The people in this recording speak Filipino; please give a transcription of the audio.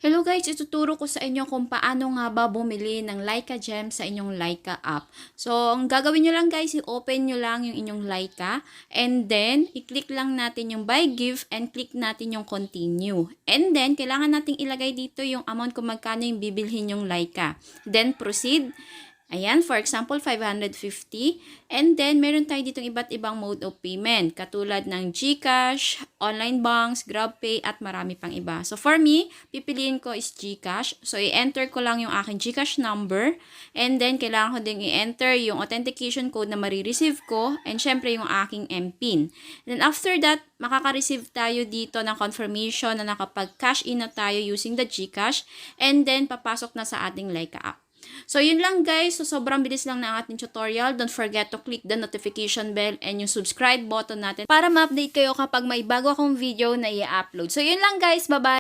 Hello guys, ituturo ko sa inyo kung paano nga ba bumili ng Lyka gem sa inyong Lyka app. So, ang gagawin nyo lang guys, i-open nyo lang yung inyong Lyka and then, i-click lang natin yung buy gift and click natin yung continue. And then, kailangan nating ilagay dito yung amount kung magkano yung bibilhin yung Lyka. Then, proceed. Ayan, for example, 550. And then, meron tayo ditong iba't ibang mode of payment. Katulad ng Gcash, online banks, GrabPay, at marami pang iba. So, for me, pipiliin ko is Gcash. So, i-enter ko lang yung aking Gcash number. And then, kailangan ko ding i-enter yung authentication code na marireceive ko. And syempre, yung aking MPIN. Then, after that, makaka-receive tayo dito ng confirmation na nakapag-cash in na tayo using the Gcash. And then, papasok na sa ating Lyka app. So, yun lang guys. So, sobrang bilis lang na ating tutorial. Don't forget to click the notification bell and yung subscribe button natin para ma-update kayo kapag may bago akong video na i-upload. So, yun lang guys. Bye-bye!